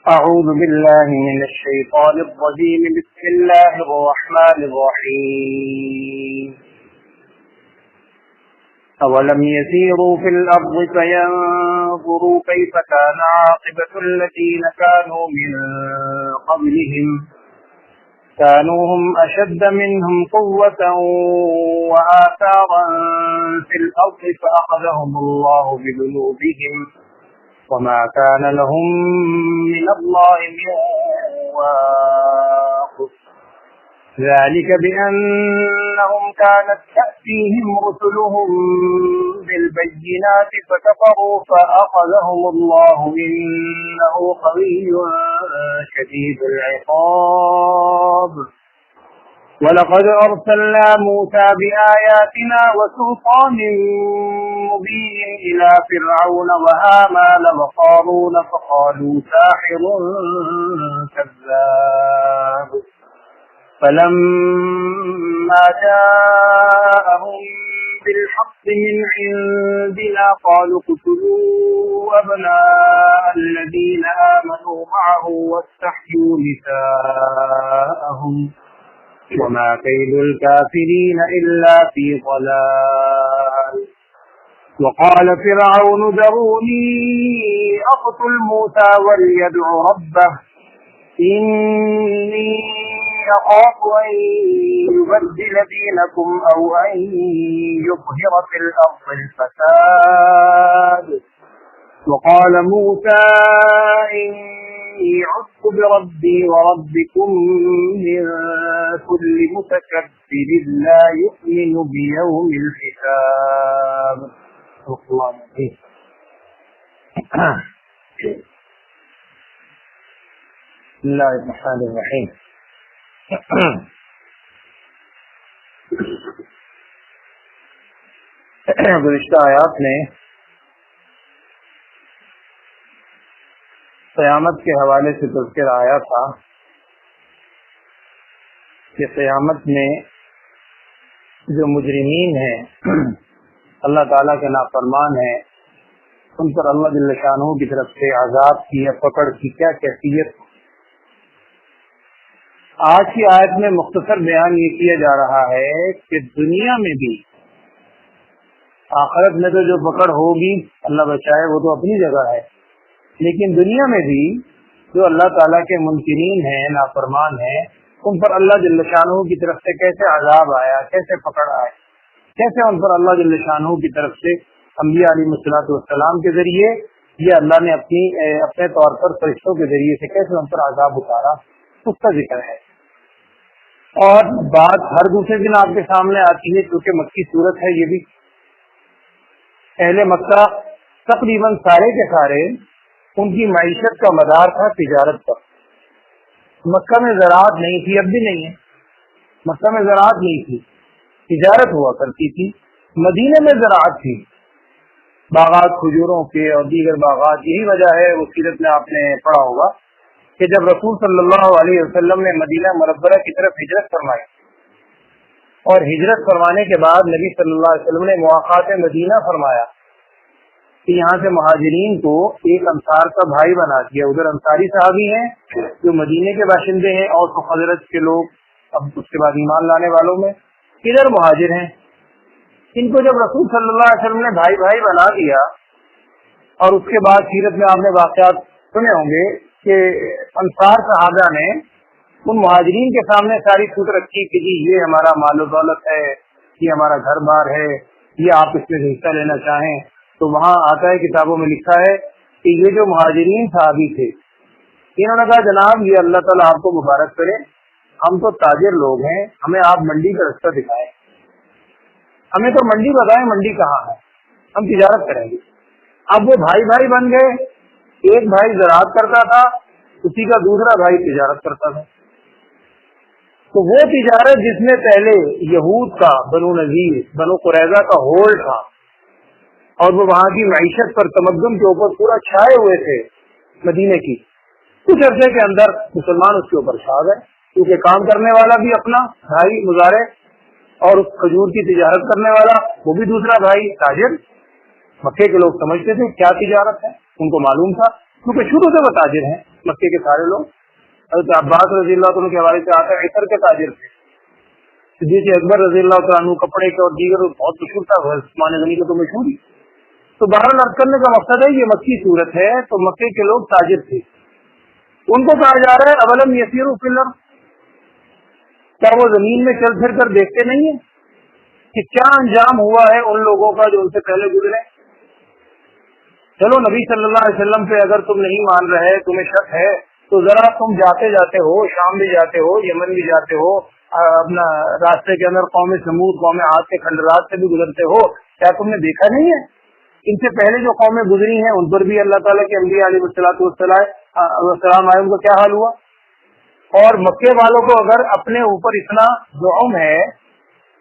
أعوذ بالله من الشيطان الرجيم. بسم الله الرحمن الرحيم. أولم يسيروا في الأرض فينظروا كيف كان عاقبة الذين كانوا من قبلهم كانوا هم أشد منهم قوة وآثارا في الأرض فأخذهم الله بذنوبهم وما كان لهم من الله من واق. ذلك بأنهم كانت تأتيهم رسلهم بالبينات فكفروا فأخذهم الله إنه قوي شديد العقاب. ولقد أرسلنا موسى بآياتنا وسلطان مبين إلى فرعون وهامان وقارون فقالوا ساحر كذاب. فلما جاءهم بالحق من عندنا قالوا اقتلوا أبناء الذين آمنوا معه واستحيوا نساءهم وما كيد الكافرين إلا في ضلال. وقال فرعون ذروني أقتل موسى وليدع ربه إني أخاف أن يبدل دينكم أو أن يظهر في الأرض الفساد. وقال موسى إني عذت بربي وربكم من كل متكبر لا يؤمن بيوم الحساب. الله عليه. بسم الله الرحمن الرحیم. گزشتہ آیات میں قیامت کے حوالے سے تذکر آیا تھا کہ قیامت میں جو مجرمین ہیں، اللہ تعالیٰ کے نافرمان ہیں، ان پر اللہ جل شانہ کی طرف سے عذاب کی یا پکڑ کی کیا کیفیت. آج کی آیت میں مختصر بیان یہ کیا جا رہا ہے کہ دنیا میں بھی، آخرت میں تو جو پکڑ ہوگی اللہ بچائے وہ تو اپنی جگہ ہے، لیکن دنیا میں بھی جو اللہ تعالیٰ کے منکرین ہیں، نافرمان ہیں، ان پر اللہ جل شانہ کی طرف سے کیسے عذاب آیا، کیسے پکڑ آئے، کیسے ان پر اللہ جل شانہ کی طرف سے انبیاء علیہ الصلوۃ والسلام کے ذریعے یا اللہ نے اپنے طور پر فرشتوں کے ذریعے سے کیسے ان پر عذاب اتارا، اس کا ذکر ہے. اور بات ہر دوسرے دن آپ کے سامنے آتی ہے کیونکہ مکی صورت ہے یہ بھی. اہل مکہ تقریباً سارے کے سارے ان کی معیشت کا مدار تھا تجارت پر. مکہ میں زراعت نہیں تھی، اب بھی نہیں ہے. مکہ میں زراعت نہیں تھی، تجارت ہوا کرتی تھی. مدینے میں زراعت تھی، باغات کھجوروں کے اور دیگر باغات. یہی وجہ ہے وہ سیرت میں آپ نے پڑھا ہوگا کہ جب رسول صلی اللہ علیہ وسلم نے مدینہ منورہ کی طرف ہجرت فرمائی اور ہجرت فرمانے کے بعد نبی صلی اللہ علیہ وسلم نے مواقعات مدینہ فرمایا کہ یہاں سے مہاجرین کو ایک انصار کا بھائی بنا دیا. ادھر انصاری صحابی ہیں جو مدینے کے باشندے ہیں اور خزرج کے لوگ اب اس کے بعد ایمان لانے والوں میں، ادھر مہاجر ہیں. ان کو جب رسول صلی اللہ علیہ وسلم نے بھائی بھائی بنا دیا اور اس کے بعد سیرت میں آپ نے واقعات سنے ہوں گے کہ انصار صحابہ نے ان مہاجرین کے سامنے ساری چھوٹ رکھی کہ جی یہ ہمارا مال و دولت ہے، یہ ہمارا گھر بار ہے، یہ آپ اس میں حصہ لینا چاہیں. تو وہاں آتا ہے کتابوں میں لکھا ہے کہ یہ جو مہاجرین صحابی تھے انہوں نے کہا جناب یہ اللہ تعالیٰ آپ کو مبارک کرے، ہم تو تاجر لوگ ہیں، ہمیں آپ منڈی کا رستہ دکھائیں، ہمیں تو منڈی بتائیں منڈی کہاں ہے، ہم تجارت کریں گے. اب وہ بھائی بھائی بن گئے. ایک بھائی زراعت کرتا تھا، اسی کا دوسرا بھائی تجارت کرتا تھا. تو وہ تجارت جس میں پہلے یہود کا، بنو نذیر، بنو قریظہ کا ہولڈ تھا اور وہ وہاں کی معیشت پر، تمدن کے اوپر پورا چھائے ہوئے تھے مدینے کی، کچھ عرصے کے اندر مسلمان اس کے اوپر چھا گئے کیونکہ کام کرنے والا بھی اپنا بھائی مزارع اور اس کھجور کی تجارت کرنے والا وہ بھی دوسرا بھائی تاجر. مکے کے لوگ سمجھتے تھے کیا تجارت ہے، ان کو معلوم تھا کیونکہ شروع سے وہ تاجر ہیں. مکے کے سارے لوگ. حضرت عباس رضی اللہ عنہ کے حوالے سے آتا ہے عطر کے تاجر تھے. صدیق اکبر رضی اللہ عنہ کپڑے کے اور دیگر بہت مشہور تھا. عثمان غنی کا تو مشہور ہی. تو بہرحال عرض کرنے کا مقصد ہے یہ مکی صورت ہے. تو مکے کے لوگ تاجر تھے. ان کو کہا جا رہا ہے اولم یسیروا فی الارض، کیا وہ زمین میں چل پھر کر دیکھتے نہیں ہیں کہ کیا انجام ہوا ہے ان لوگوں کا جو ان سے پہلے گزرے. چلو نبی صلی اللہ علیہ وسلم پہ اگر تم نہیں مان رہے، تمہیں شک ہے، تو ذرا تم جاتے جاتے ہو، شام بھی جاتے ہو، یمن بھی جاتے ہو، اپنا راستے کے اندر قوم سمود، قوم عاد کے کھنڈرات سے بھی گزرتے ہو، کیا تم نے دیکھا نہیں ہے ان سے پہلے جو قومیں گزری ہیں ان پر بھی اللہ تعالیٰ کے انبیاء علیہ السلام آئے، ان کا کیا حال ہوا. اور مکے والوں کو اگر اپنے اوپر اتنا زعم ہے،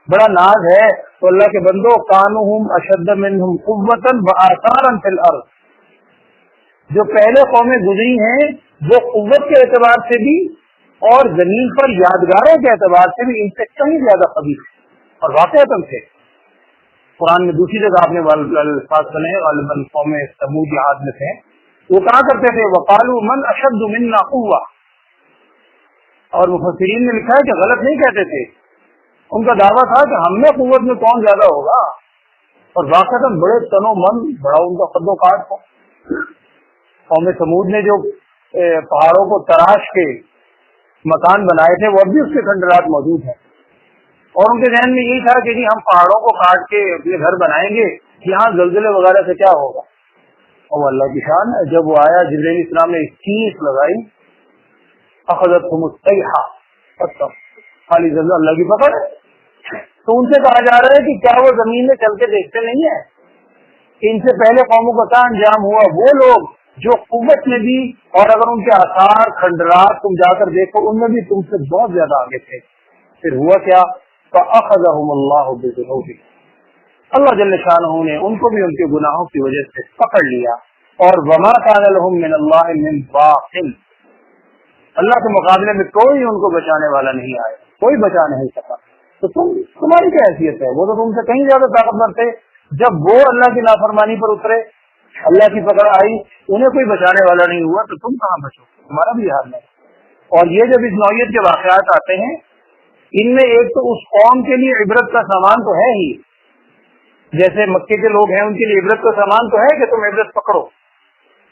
بڑا ناز ہے، تو اللہ کے بندو کانہم اشد منہم قوۃ وآثارا فی الارض، جو پہلے قومیں گزری ہیں وہ قوت کے اعتبار سے بھی اور زمین پر یادگاروں کے اعتبار سے بھی ان سے کہیں زیادہ قوی اور واقعتاً تھے. قرآن میں دوسری جگہ آپ نے الفاظ سنے غالباً قوم سمود عاد میں تھے، وہ کہا کرتے تھے وقالوا من اشد منا قوة، اور مفسرین نے لکھا ہے کہ غلط نہیں کہتے تھے، ان کا دعویٰ تھا کہ ہم میں قوت میں کون زیادہ ہوگا، اور واقعتاً بڑے تنو من، بڑا ان کا قد و کاٹ تھا. قوم سمود نے جو پہاڑوں کو تراش کے مکان بنائے تھے وہ اب بھی اس کے کھنڈرات موجود ہیں، اور ان کے ذہن میں یہی تھا کہ جی ہم پہاڑوں کو کاٹ کے اپنے گھر بنائیں گے، یہاں زلزلے وغیرہ سے کیا ہوگا. اور اللہ کی شان ہے، جب وہ آیا جبرائیل السلام نے چیخ لگائی، اخذتهم الصیحہ، خالی زلزلہ اللہ کی پکڑ ہے. تو ان سے کہا جا رہا ہے کہ کیا وہ زمین میں چل کے دیکھتے نہیں ہیں ان سے پہلے قوموں کا کیا انجام ہوا. وہ لوگ جو قوت میں بھی، اور اگر ان کے آثار کھنڈرات تم جا کر دیکھو ان میں بھی تم سے بہت زیادہ آگے تھے. پھر ہوا کیا، فأخذهم اللہ بذنوبہم، اللہ جل شانہ نے ان کو بھی ان کے گناہوں کی وجہ سے پکڑ لیا. اور وما کان لهم من اللہ من باق، اللہ کے مقابلے میں کوئی ان کو بچانے والا نہیں آیا، کوئی بچا نہیں سکا. تو تمہاری کیا حیثیت ہے، وہ تو تم سے کہیں زیادہ طاقتور تھے. جب وہ اللہ کی نافرمانی پر اترے، اللہ کی پکڑ آئی، انہیں کوئی بچانے والا نہیں ہوا، تو تم کہاں بچو، تمہارا بھی حال ہے. اور یہ جب اس نوعیت کے واقعات آتے ہیں، ان میں ایک تو اس قوم کے لیے عبرت کا سامان تو ہے ہی، جیسے مکے کے لوگ ہیں ان کے لیے عبرت کا سامان تو ہے کہ تم عبرت پکڑو.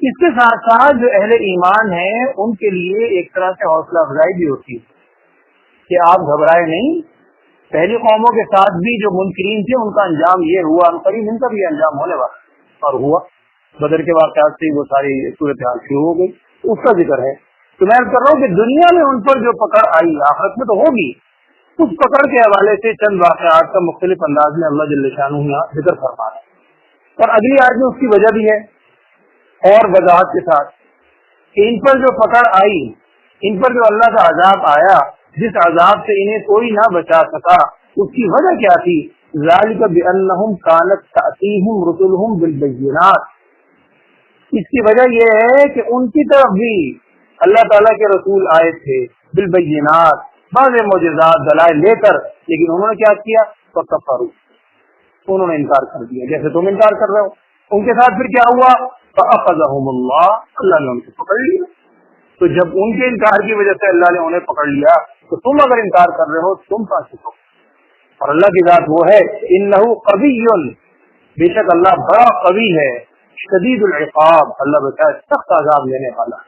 اس کے ساتھ ساتھ جو اہل ایمان ہیں ان کے لیے ایک طرح سے حوصلہ افزائی بھی ہوتی ہے کہ آپ گھبرائے نہیں. پہلی قوموں کے ساتھ بھی جو منکرین تھے ان کا انجام یہ ہوا، ان قریب ان کا بھی انجام ہونے والا، اور ہوا. بدر کے واقعات سے وہ ساری صورتحال شروع ہو گئی، اس کا ذکر ہے. تو میں کر رہا ہوں کہ دنیا میں ان پر جو پکڑ آئی آخرت میں تو ہوگی. اس پکڑ کے حوالے سے چند واقعات کا مختلف انداز میں اللہ جل شانہ یہاں ذکر فرما ہے، اور اگلی آیت میں اس کی وجہ بھی ہے اور وضاحت کے ساتھ کہ ان پر جو پکڑ آئی، ان پر جو اللہ کا عذاب آیا، جس عذاب سے انہیں کوئی نہ بچا سکا، اس کی وجہ کیا تھی؟ ذالک بانہم کانت تأتیہم رسلہم بالبینات، اس کی وجہ یہ ہے کہ ان کی طرف بھی اللہ تعالیٰ کے رسول آئے تھے بالبینات، بعض معجزات دلائل لے کر، لیکن انہوں نے کیا کیا؟ فکفروا، انہوں نے انکار کر دیا، جیسے تم انکار کر رہے ہو. ان کے ساتھ پھر کیا ہوا؟ فأخذهم اللہ، اللہ نے ان کو پکڑ لیا. تو جب ان کے انکار کی وجہ سے اللہ نے انہیں پکڑ لیا، تو تم اگر انکار کر رہے ہو تم کہاں سے ہو؟ اور اللہ کی ذات وہ ہے انہ قوی، بے شک اللہ بڑا قوی ہے، شدید العقاب، اللہ بچائے سخت عذاب لینے والا.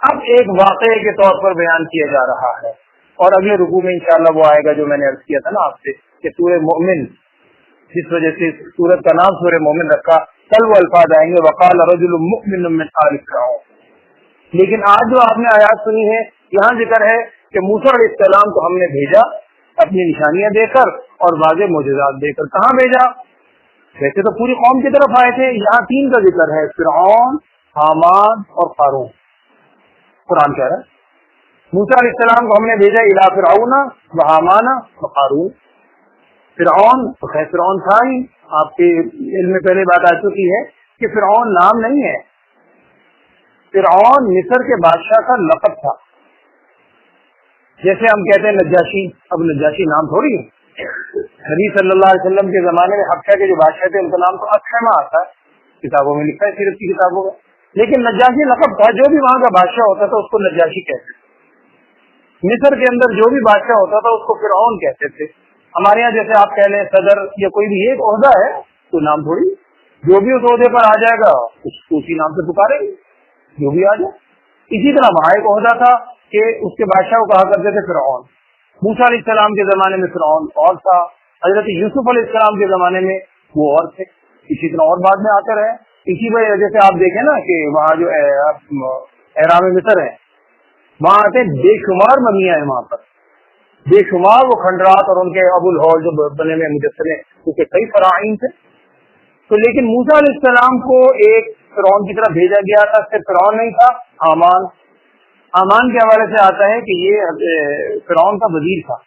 اب ایک واقعے کے طور پر بیان کیا جا رہا ہے، اور اگلے رکوع میں انشاءاللہ وہ آئے گا جو میں نے عرض کیا تھا نا آپ سے کہ سورہ مومن، جس وجہ سے سورت کا نام سورہ مومن رکھا، کل وہ الفاظ آئیں گے وقال رجل مؤمن من آل فرعون. لیکن آج جو آپ نے آیات سنی ہے، یہاں ذکر ہے کہ موسیٰ علیہ السلام کو ہم نے بھیجا اپنی نشانیاں دے کر اور واضح معجزات دے کر. کہاں بھیجا؟ ویسے تو پوری قوم کی طرف آئے تھے، یہاں تین کا ذکر ہے، فرعون، حامان اور قارون. قرآن کہہ رہا ہے موسیٰ علیہ السلام کو ہم نے بھیجا الی فرعون و حامان و قارون. فرعون تو خیر فرعون تھا ہی، آپ کے علم میں پہلے بات آ چکی ہے کہ فرعون نام نہیں ہے، فرعون مصر کے بادشاہ کا لقب تھا. جیسے ہم کہتے ہیں نجاشی، اب نجاشی نام تھوڑی ہے. نبی صلی اللہ علیہ وسلم کے زمانے میں حبشہ کے جو بادشاہ تھے ان کا نام تو اکھما آتا ہے، کتابوں میں لکھا ہے سیرت کی کتابوں میں. لیکن نجاشی لقب تھا، جو بھی وہاں کا بادشاہ ہوتا تھا اس کو نجاشی کہتے تھے۔ مصر کے اندر جو بھی بادشاہ ہوتا تھا اس کو فرعون کہتے تھے۔ ہمارے یہاں جیسے آپ کہہ لیں صدر یا کوئی بھی ایک عہدہ ہے تو نام تھوڑی، جو بھی اس عہدے پر آ جائے گا اسی نام سے پکاریں گے، جو بھی آ جائے۔ اسی طرح وہاں ایک عہدہ تھا کہ اس کے بادشاہ کو کہا کرتے تھے فرعون۔ موسیٰ علیہ السلام کے زمانے میں فرعون اور تھا، حضرت یوسف علیہ السلام کے زمانے میں وہ اور تھے، اسی طرح اور بعد میں آتے رہے۔ اسی وجہ سے آپ دیکھیں نا کہ وہاں جو احرام مصر ہے وہاں آتے بے شمار ممیاں ہیں، وہاں پر بے شمار وہ کھنڈرات اور ان کے ابو الہول جو بنے ہوئے مجسمے، کیونکہ کئی فراعین تھے۔ تو لیکن موسیٰ علیہ السلام کو ایک فرعون کی طرف بھیجا گیا تھا، صرف فرعون نہیں تھا، حامان کے حوالے سے آتا ہے کہ یہ فرعون کا وزیر تھا۔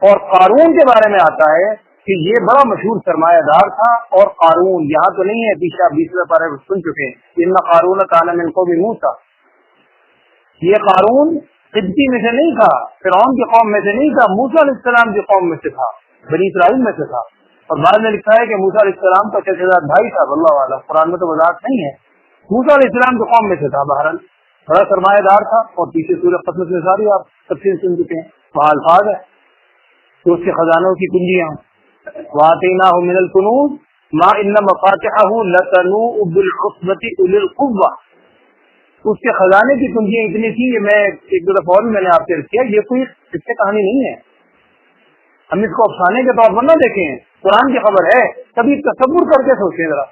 اور قارون کے بارے میں آتا ہے کہ یہ بڑا مشہور سرمایہ دار تھا، اور قارون یہاں تو نہیں ہے، پیچھے آپ 20ویں پارے سن چکے ہیں، ان قارون کان من قوم موسیٰ۔ یہ قارون قبطی میں سے نہیں تھا، فرعون کی قوم میں سے نہیں تھا، موسیٰ علیہ السلام کی قوم میں سے تھا، بنی اسرائیل میں سے تھا۔ اور بعد میں لکھا ہے کہ موسیٰ علیہ السلام کا چچا زاد بھائی تھا، واللہ اعلم، قرآن میں تو وضاحت نہیں ہے۔ موسیٰ علیہ السلام کی قوم میں سے تھا، بہرحال بڑا سرمایہ دار تھا۔ اور پیچھے سورہ قصص میں ساری آپ تفصیل سن چکے ہیں، وہاں الفاظ ہے تو اس کے خزانوں کی کنجیاں، وَآتَيْنَاهُ مِنَ الْكُنُوزِ مَا إِنَّ مَفَاتِحَهُ لَتَنُوءُ بِالْعُصْبَةِ أُولِي الْقُوَّةِ۔ اس کے خزانے کی کنجیاں اتنی تھی کہ میں ایک دو دفعہ اور بھی میں نے آپ سے کیا، یہ کوئی قصے کہانی نہیں ہے، ہم اس کو افسانے کے طور پر نہ دیکھیں، قرآن کی خبر ہے، کبھی تصور کر کے سوچیں ذرا۔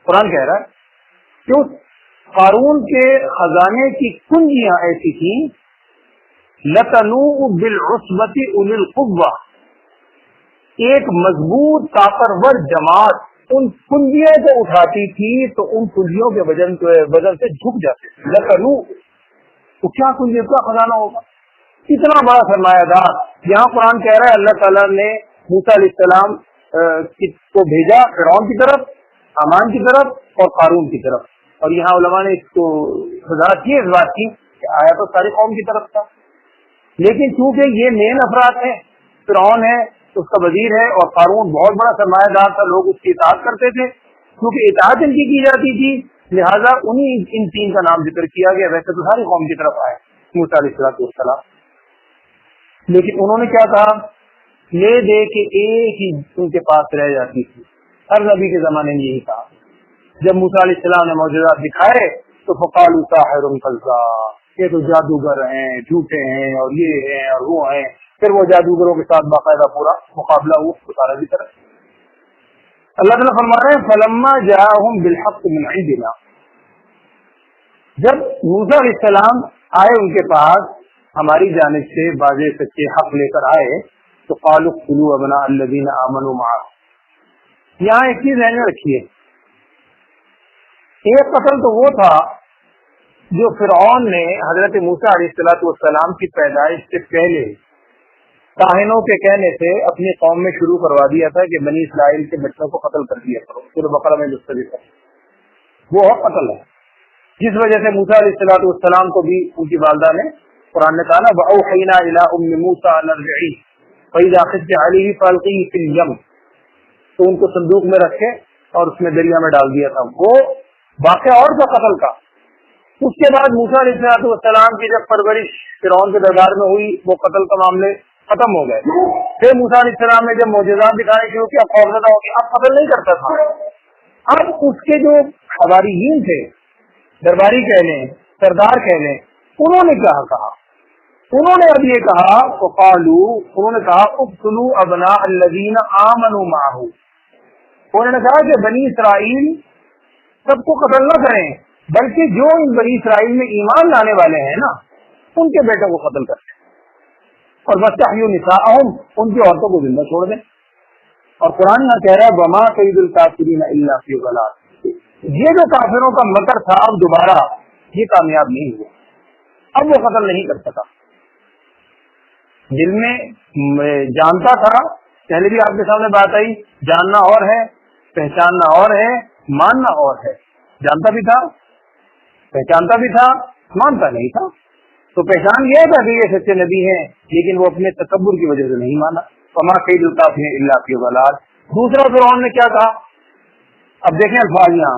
قرآن کہہ رہا ہے کہ اس قارون کے خزانے کی کنجیاں ایسی تھیں، لَتَنُوءُ بِالْعُصْبَةِ أُولِي الْقُوَّةِ، ایک مضبوط طاقتور جماعت ان کنجیوں کو اٹھاتی تھی تو ان کنجیوں کے وزن سے جھک جاتے۔ لَتَنُوء، تو کیا کنجیوں کا خزانہ ہوگا، اتنا بڑا سرمایہ دار۔ یہاں قرآن کہہ رہا ہے اللہ تعالیٰ نے موسیٰ علیہ السلام کو بھیجا فرعون کی طرف، حامان کی طرف اور قارون کی طرف۔ اور یہاں علماء نے اس کو وضاحت کی، اس بات کی کہ آیا تو ساری قوم کی طرف تھا، لیکن چونکہ یہ مین افراد ہیں، فرعون ہے اس کا وزیر ہے اور قارون بہت بڑا سرمایہ دار تھا، لوگ اس کی اطاعت کرتے تھے، کیونکہ اطاعت ان کی جاتی تھی، لہٰذا انہیں ان تین کا نام ذکر کیا گیا۔ ویسے تو ساری قوم کی طرف آئے موسیٰ علیہ السلام، لیکن انہوں نے کیا کہا، لے دے کے ایک ہی ان کے پاس رہ جاتی تھی۔ ہر نبی کے زمانے میں یہی کہا، جب موسیٰ علیہ السلام نے معجزات دکھائے تو فقالوا ساحر کذاب، یہ تو جادوگر ہیں، جھوٹے ہیں، اور یہ ہیں اور وہ ہیں۔ پھر وہ جادوگروں کے ساتھ باقاعدہ پورا مقابلہ ہوا سارا بھی طرح۔ اللہ تعالیٰ فرما رہے ہیں فلما جاءہم بالحق من عندنا، جب موسیٰ علیہ السلام آئے ان کے پاس ہماری جانب سے واضح سچے حق لے کر آئے، تو قالوا اقتلوا ابناء الذین آمنوا معه۔ یہاں ایک چیز ذہن میں رکھیے، ایک قتل تو وہ تھا جو فرعون نے حضرت موسیٰ علیہ السلام کی پیدائش سے پہلے کاہنوں کے کہنے سے اپنی قوم میں شروع کروا دیا تھا کہ بنی اسرائیل کے بچوں کو قتل کر دیا کرو، سورہ بقرہ میں مستفید ہے، وہ قتل ہے جس وجہ سے موسیٰ علیہ السلام کو بھی ان کی والدہ نے، قرآن نے کہا نا وَأَوْحَيْنَا إِلَىٰ أُمِّ مُوسَىٰ أَنْ أَرْضِعِيهِ فَإِذَا خِفْتِ عَلَيْهِ فَأَلْقِيهِ فِي الْيَمِّ، تو ان کو صندوق میں رکھے اور اس میں دریا میں ڈال دیا تھا۔ وہ واقعہ اور تھا قتل کا۔ اس کے بعد موسیٰ علیہ السلام کی جب پرورش فرعون کے دربار میں ہوئی، وہ قتل کا معاملے ختم ہو گئے۔ پھر موسیٰ علیہ السلام نے جب معجزات دکھانے شروع کیا، خوفزدہ ہو گیا، اب قتل نہیں کرتا تھا۔ اب اس کے جو حواریین تھے، درباری کہہ لیں، سردار کہہ لیں، انہوں نے کیا کہا، انہوں نے اب یہ کہا فقالوا، انہوں نے کہا اقتلوا ابناء الذین آمنوا معه، انہوں نے کہا کہ بنی اسرائیل سب کو قتل نہ کریں، بلکہ جو ان بنی اسرائیل میں ایمان لانے والے ہیں نا ان کے بیٹوں کو قتل کریں، اور وَاسْتَحْيُوا نِسَاءَهُمْ، ان کی عورتوں کو زندہ چھوڑ دیں۔ اور قرآن یہاں کہہ رہا ہے وَمَا كَيْدُ الْكَافِرِينَ إِلَّا فِي ضَلَالٍ، یہ جو کافروں کا مکر تھا اب دوبارہ یہ کامیاب نہیں ہوا، اب وہ قتل نہیں کر سکا۔ دل میں جانتا تھا، پہلے بھی آپ کے سامنے بات آئی، جاننا اور ہے، پہچاننا اور ہے، ماننا اور ہے۔ جانتا بھی تھا، پہچانتا بھی تھا، مانتا نہیں تھا۔ تو پہچان گیا تھا کہ یہ سچے نبی ہیں، لیکن وہ اپنے تکبر کی وجہ سے نہیں مانا۔ فما کید الکافرین الا فی ضلال۔ دوسرا فرعون نے کیا کہا، اب دیکھیں الفاظ یہاں،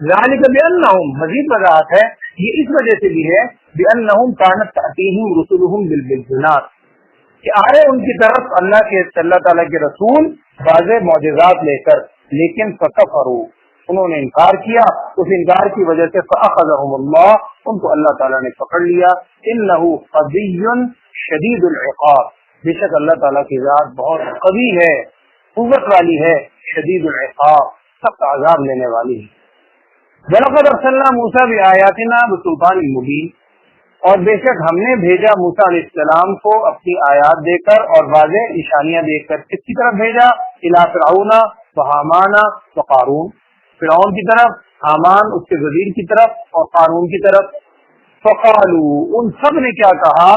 ذالک بأنہم، مزید وضاحت ہے یہ اس وجہ سے بھی ہے بأنہم کانت تأتیہم رسلہم بالبینات، کہ آئے ان کی طرف اللہ تعالیٰ کے رسول واضح معجزات لے کر، لیکن فکفروا، انہوں نے انکار کیا، اس انکار کی وجہ سے فأخذہم اللہ، ان کو اللہ تعالیٰ نے پکڑ لیا۔ انہ قوی شدید العقاب، بے شک اللہ تعالیٰ کی ذات بہت قوی ہے، قوت والی ہے، شدید العقاب، سخت عذاب لینے والی ہے۔ وَلَقَدْ أَرْسَلْنَا مُوسَىٰ بِآيَاتِنَا بِسُلْطَانٍ مُبِينٍ، اور بے شک ہم نے بھیجا موسیٰ علیہ السلام کو اپنی آیات دے کر اور واضح نشانیاں دے کر۔ کس کی طرف بھیجا؟ الی فرعون وہامان وقارون، فرعون کی طرف، حامان اس کے وزیر کی طرف اور قارون کی طرف۔ فقالوا، ان سب نے کیا کہا؟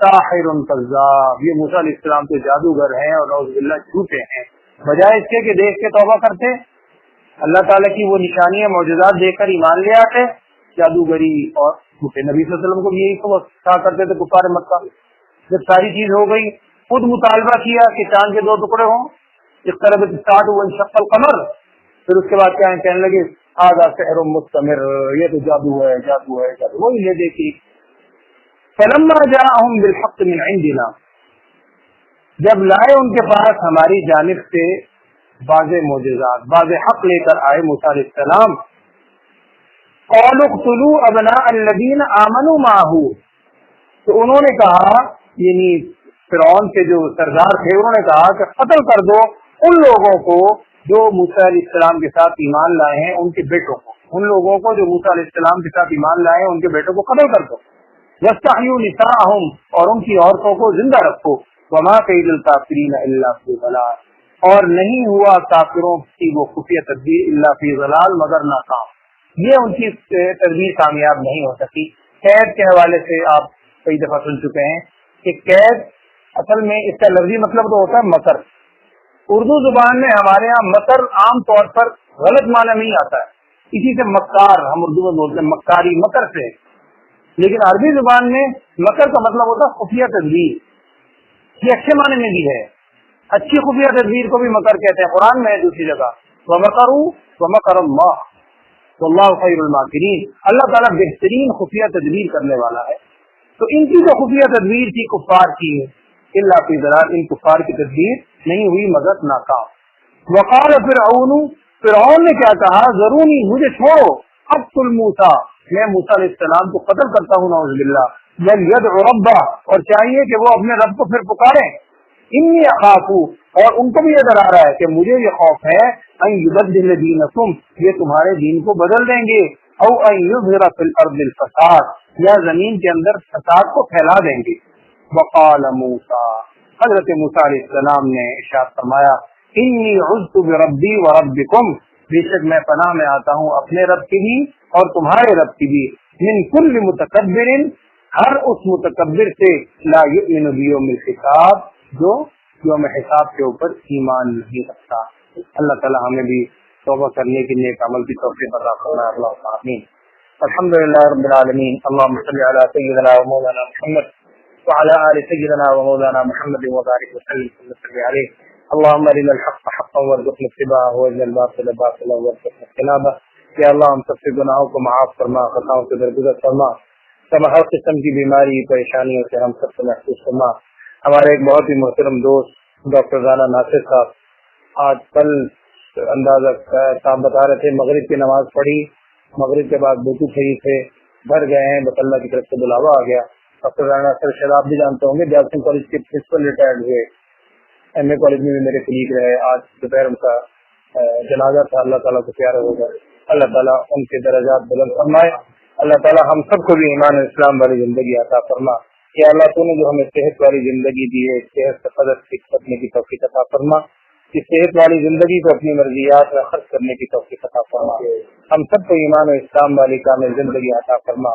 ساحر کذاب، یہ موسیٰ علیہ السلام تو جادوگر ہیں اور نعوذ باللہ جھوٹے ہیں، بجائے اس کے کہ دیکھ کے توبہ کرتے، اللہ تعالیٰ کی وہ نشانیاں معجزات دیکھ کر ایمان لے آتے، جادوگری اور جھوٹے۔ نبی صلی اللہ علیہ وسلم کو بھی یہی کہا کرتے تھے کفار مکہ۔ جب ساری چیز ہو گئی، خود مطالبہ کیا کہ چاند کے 2 ٹکڑے ہوں، اقتربت الساعۃ وانشق القمر، پھر اس کے بعد کیا کہنے لگے ھذا سحر مستمر، یہ تو جادو ہے، جادو ہے، جادو، وہی لے دیکھی۔ فلما جاءهم بالحق من عندنا، جب لائے ان کے پاس ہماری جانب سے واضح معجزات، واضح حق لے کر آئے موسیٰ علیہ السلام، قالوا اقتلوا ابناء الذین آمنوا معه، تو انہوں نے کہا، یعنی فرعون کے جو سردار تھے انہوں نے کہا کہ قتل کر دو ان لوگوں کو جو موسیٰ علیہ السلام کے ساتھ ایمان لائے ہیں، ان کے بیٹوں کو، ان لوگوں کو جو موسیٰ علیہ السلام کے ساتھ ایمان لائے ہیں ان کے بیٹوں کو قتل کر دو۔ واستحیوا نساءهم، اور ان کی عورتوں کو زندہ رکھو۔ وما کید الکافرین الا فی ضلال، اور نہیں ہوا کافروں کی وہ خفیہ تدبیر الا فی ضلال، مگر ناکام، یہ ان کی تدبیر کامیاب نہیں ہو سکی۔ قید کے حوالے سے آپ کئی دفعہ سن چکے ہیں کہ قید اصل میں اس کا لفظی مطلب تو ہوتا ہے مکر۔ اردو زبان میں ہمارے ہاں مکر عام طور پر غلط معنی نہیں آتا ہے، اسی سے مکار ہم اردو میں بولتے ہیں، مکاری، مکر سے، لیکن عربی زبان میں مکر کا مطلب ہوتا ہے خفیہ تدبیر، یہ اچھے معنی میں بھی ہے، اچھی خفیہ تدبیر کو بھی مکر کہتے ہیں۔ قرآن میں ہے دوسری جگہ وَمَكَرُوا وَمَكَرَ اللَّهُ وَاللَّهُ خَيْرُ الْمَاكِرِينَ، اللہ تعالیٰ بہترین خفیہ تدبیر کرنے والا ہے۔ تو ان کی جو خفیہ تدبیر تھی کفار کی ہے، الا فی ضلال، ان کفار کی تدبیر نہیں ہوئی مگر ناکام۔ وقال فرعون، فرعون نے کیا کہا؟ ذرونی، مجھے چھوڑو، اقتل موسیٰ، میں موسیٰ علیہ السلام کو قتل کرتا ہوں، نعوذ باللہ، وَلْيَدْعُ رَبَّهُ، اور چاہیے کہ وہ اپنے رب کو پھر پکاریں، انی اخاف، اور ان کو بھی یہ ڈرا رہا ہے کہ مجھے یہ خوف ہے ان یبدل دینکم، یہ تمہارے دین کو بدل دیں گے، او ان یظہر فی الارض الفساد، یا زمین کے اندر فساد کو پھیلا دیں گے۔ وقال موسیٰ، حضرت موسیٰ علیہ السلام نے ارشاد فرمایا، انی عذت بربی وربکم، بے شک میں پناہ میں آتا ہوں اپنے رب کی بھی اور تمہارے رب کی بھی، من کل متکبر، ہر اس متکبر سے، لا یؤمن بیوم الحساب، جو یوم حساب کے اوپر ایمان نہیں رکھتا۔ اللہ تعالی ہمیں بھی توبہ کرنے کے نیک عمل کی توفیق عطا فرمائے، اللہم آمین۔ الحمدللہ رب العالمین، اللہم صلی علی سیدنا و مولانا محمد وعلى آل سيدنا ومولانا محمد وبارك وسلم وصل عليه، اللهم ارنا الحق حقا وارزقنا اتباعه وارنا الباطل باطلا وارزقنا اجتنابه۔ یا اللہ ہم سب سے گناہوں کو معاف فرما، خطاؤں سے درگزر فرما، تمام ہر قسم کی بیماری پریشانیوں سے ہم سب کو محفوظ فرما۔ ہمارے ایک بہت ہی محترم دوست ڈاکٹر رانا ناصر صاحب آج کل اندازہ صاحب بتا رہے تھے، مغرب کی نماز پڑھی، مغرب کے بعد بوٹو کھڑی تھے، گھر گئے ہیں، بس اللہ کی طرف سے بلاوا آ گیا۔ ڈاکٹر رانا ناصر شاید آپ بھی جانتے ہوں گے، دیال سنگھ کالج کے پرنسپل ریٹائرڈ ہوئے، ایم اے کالج میں بھی میرے کلیگ رہے، آج دوپہر ان کا جنازہ تھا، اللہ تعالیٰ کو پیارا ہوگا، اللہ تعالیٰ ان کے درجات بلند فرمائے، اللہ تعالیٰ ہم سب کو بھی ایمان و اسلام والی زندگی عطا فرما۔ یا اللہ تو نے جو ہمیں صحت والی زندگی دی ہے، صحت سے قدر سیکھ کرنے کی توفیق عطا فرما، اس صحت والی زندگی کو اپنی مرضیات میں خرچ کرنے کی توفیق عطا فرما، ہم سب کو ایمان و اسلام والی کامل زندگی عطا فرما،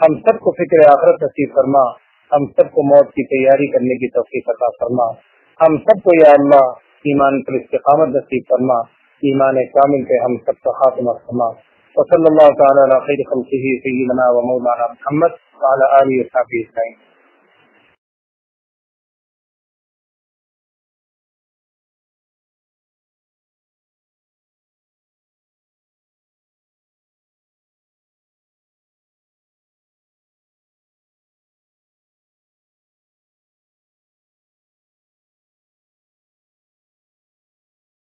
ہم سب کو فکر آخرت نصیب فرما، ہم سب کو موت کی تیاری کرنے کی توفیق عطا فرما، ہم سب کو یا اللہ ایمان پر استقامت نصیب فرما، ایمان کامل پہ ہم سب کا خاتمہ فرما۔ وصلی اللہ تعالی علی خیر خلقہ سیدنا و مولانا محمد وعلی آلہ وصحبہ اجمعین۔